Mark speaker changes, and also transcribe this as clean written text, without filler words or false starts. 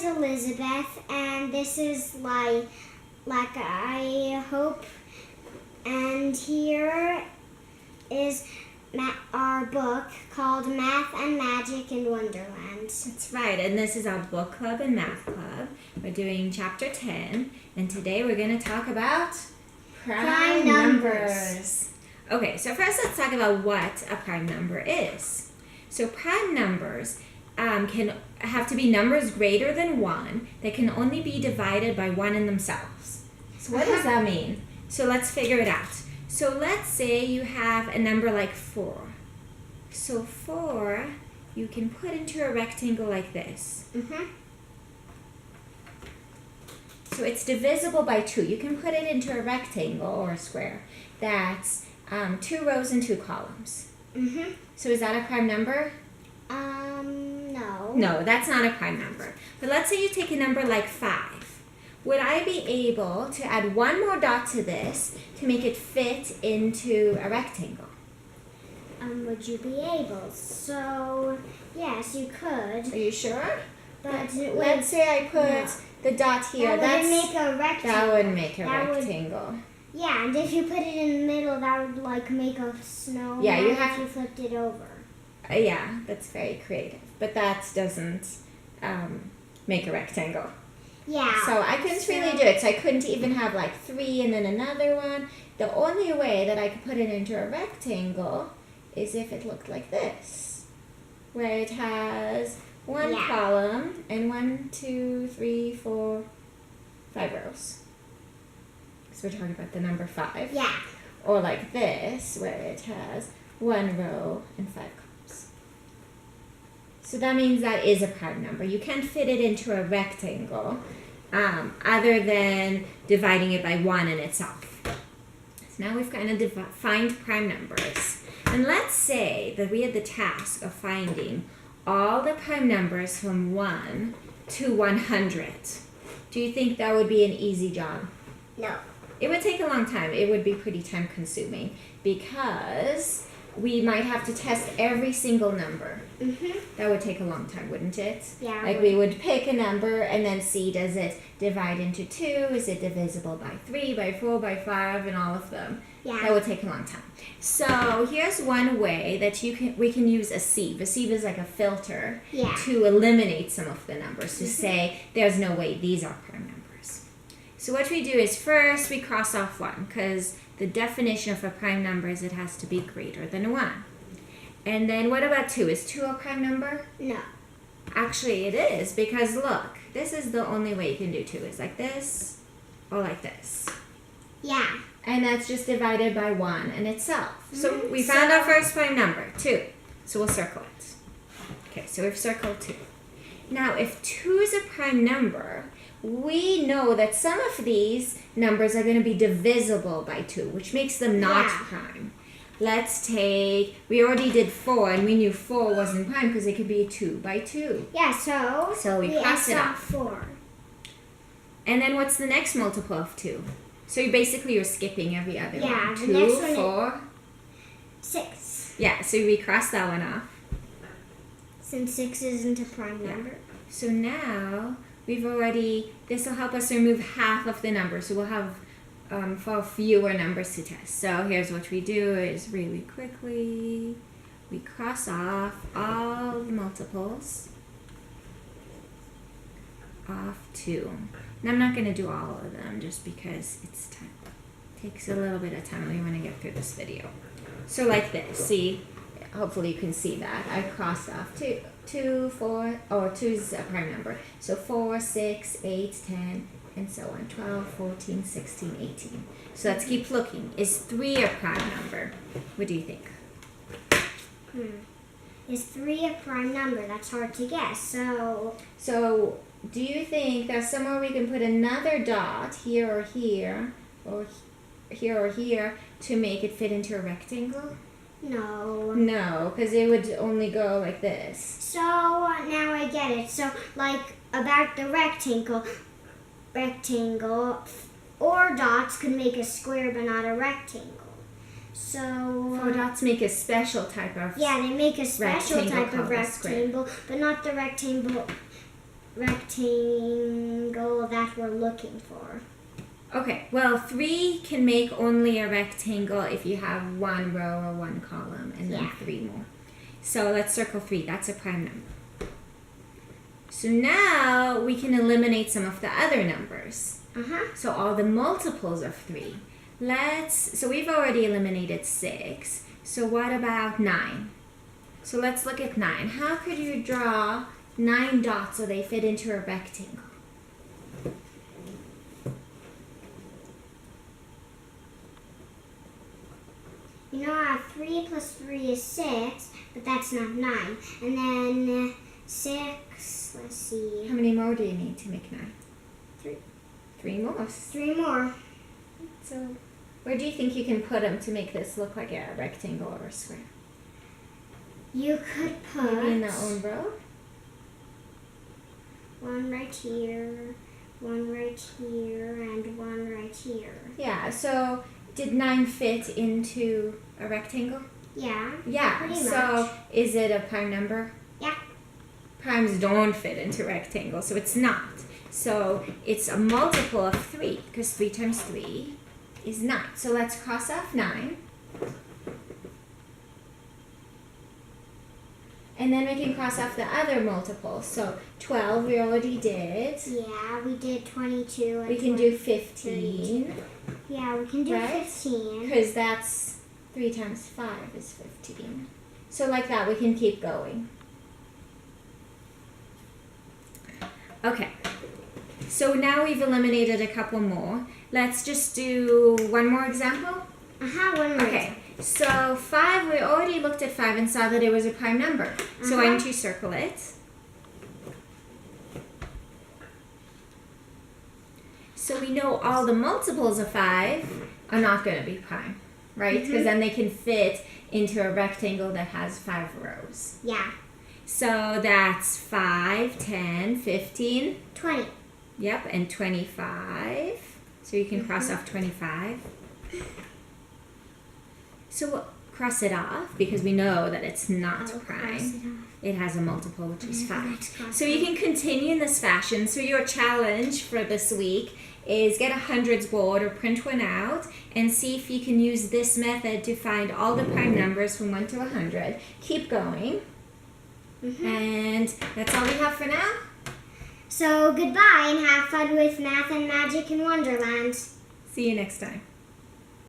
Speaker 1: is Elizabeth, and this is like I hope. And here is our book called Math and Magic in Wonderland.
Speaker 2: That's right, and this is our book club and math club. We're doing chapter 10, and today we're going to talk about prime numbers. Okay, so first let's talk about what a prime number is. So prime numbers can have to be numbers greater than 1 that can only be divided by 1 in themselves. So what does that mean? So let's figure it out. So let's say you have a number like 4. So 4, you can put into a rectangle like this. So it's divisible by 2. You can put it into a rectangle or a square. That's 2 rows and 2 columns. So is that a prime number?
Speaker 1: No.
Speaker 2: No, that's not a prime number. But let's say you take a number like 5. Would I be able to add one more dot to this to make it fit into a rectangle?
Speaker 1: Would you be able? So, yes, you could.
Speaker 2: Are you sure?
Speaker 1: But
Speaker 2: let's say I put the dot here.
Speaker 1: That would make a rectangle.
Speaker 2: That would make a rectangle.
Speaker 1: Yeah, and if you put it in the middle, that would like make a snowman.
Speaker 2: Yeah, you have
Speaker 1: if you flipped it over.
Speaker 2: Yeah, that's very creative. But that doesn't make a rectangle.
Speaker 1: Yeah.
Speaker 2: So I couldn't really do it. So I couldn't even have like 3 and then another one. The only way that I could put it into a rectangle is if it looked like this, where it has one column and 1, 2, 3, 4, 5 rows. So we're talking about the number 5.
Speaker 1: Yeah.
Speaker 2: Or like this, where it has 1 row and 5 columns. So that means that is a prime number. You can't fit it into a rectangle other than dividing it by 1 in itself. So now we've kind of defined prime numbers. And let's say that we had the task of finding all the prime numbers from 1 to 100. Do you think that would be an easy job?
Speaker 1: No.
Speaker 2: It would take a long time. It would be pretty time consuming because we might have to test every single number. That would take a long time, wouldn't it?
Speaker 1: Yeah.
Speaker 2: Like we would pick a number and then see, does it divide into 2? Is it divisible by 3, by 4, by 5, and all of them?
Speaker 1: Yeah.
Speaker 2: That would take a long time. So here's one way that we can use a sieve. A sieve is like a filter to eliminate some of the numbers, to say there's no way these are prime numbers. So what we do is first we cross off 1 because the definition of a prime number is it has to be greater than 1. And then what about 2? Is 2 a prime number?
Speaker 1: No.
Speaker 2: Actually, it is, because look, this is the only way you can do 2. Is like this or like this.
Speaker 1: Yeah.
Speaker 2: And that's just divided by 1 in itself. So we found our first prime number, 2. So we'll circle it. Okay, so we've circled 2. Now, if 2 is a prime number, we know that some of these numbers are going to be divisible by 2, which makes them not prime. Let's take, we already did 4, and we knew 4 wasn't prime because it could be 2 by 2.
Speaker 1: Yeah, so
Speaker 2: we cross it off.
Speaker 1: 4.
Speaker 2: And then what's the next multiple of 2? So you're skipping every other one.
Speaker 1: Yeah,
Speaker 2: 2,
Speaker 1: the next one
Speaker 2: 4.
Speaker 1: 6.
Speaker 2: Yeah, so we cross that one off.
Speaker 1: Since 6 isn't a prime number.
Speaker 2: So now this will help us remove half of the number. So we'll have for fewer numbers to test. So here's what we do is really quickly, we cross off all the multiples of 2. Now I'm not going to do all of them just because it takes a little bit of time. We want to get through this video. So like this, see, hopefully you can see that. I crossed off 2, 4, or 2 is a prime number. So 4, 6, 8, 10, and so on. 12, 14, 16, 18. So let's keep looking. Is 3 a prime number? What do you think?
Speaker 1: Is 3 a prime number? That's hard to guess.
Speaker 2: So do you think there's somewhere we can put another dot here or here, or here or here, to make it fit into a rectangle?
Speaker 1: No.
Speaker 2: No, because it would only go like this.
Speaker 1: So now I get it. So like about the rectangle, 4 dots could make a square but not a rectangle. So
Speaker 2: 4 dots make a special type of
Speaker 1: they make a special type of
Speaker 2: rectangle,
Speaker 1: rectangle, but not the rectangle rectangle that we're looking for.
Speaker 2: Okay, well, 3 can make only a rectangle if you have 1 row or 1 column, and then 3 more. So let's circle 3. That's a prime number. So now we can eliminate some of the other numbers. So all the multiples of 3. So we've already eliminated 6. So what about 9? So let's look at 9. How could you draw 9 dots so they fit into a rectangle?
Speaker 1: You know, 3 plus 3 is 6, but that's not 9. And then 6, let's see.
Speaker 2: How many more do you need to make 9?
Speaker 1: 3.
Speaker 2: 3 more.
Speaker 1: 3 more.
Speaker 2: So where do you think you can put them to make this look like a rectangle or a square?
Speaker 1: You could put...
Speaker 2: Maybe in their own row?
Speaker 1: 1 right here, 1 right here, and 1 right here.
Speaker 2: Yeah, so did 9 fit into a rectangle?
Speaker 1: Yeah.
Speaker 2: Yeah,
Speaker 1: pretty
Speaker 2: so
Speaker 1: much.
Speaker 2: Is it a prime number?
Speaker 1: Yeah.
Speaker 2: Primes don't fit into rectangles, so it's not. So it's a multiple of 3, because 3 times 3 is 9. So let's cross off 9. And then we can cross off the other multiples. So 12 we already did.
Speaker 1: Yeah, we did 22. And
Speaker 2: we can do 15.
Speaker 1: Yeah, we can do 15.
Speaker 2: Because that's 3 times 5 is 15. So like that, we can keep going. Okay. So now we've eliminated a couple more. Let's just do one more example.
Speaker 1: One more.
Speaker 2: Okay. So 5, we already looked at 5 and saw that it was a prime number. So why don't you circle it? So we know all the multiples of 5 are not going to be prime, right? Because then they can fit into a rectangle that has 5 rows.
Speaker 1: Yeah.
Speaker 2: So that's 5, 10, 15.
Speaker 1: 20.
Speaker 2: Yep, and 25. So you can cross off 25. So we'll cross it off because we know that it's not prime. It has a multiple, which is 5. So you can continue in this fashion. So your challenge for this week is get a hundreds board or print one out and see if you can use this method to find all the prime numbers from 1 to 100. Keep going. And that's all we have for now.
Speaker 1: So goodbye and have fun with math and magic in Wonderland.
Speaker 2: See you next time.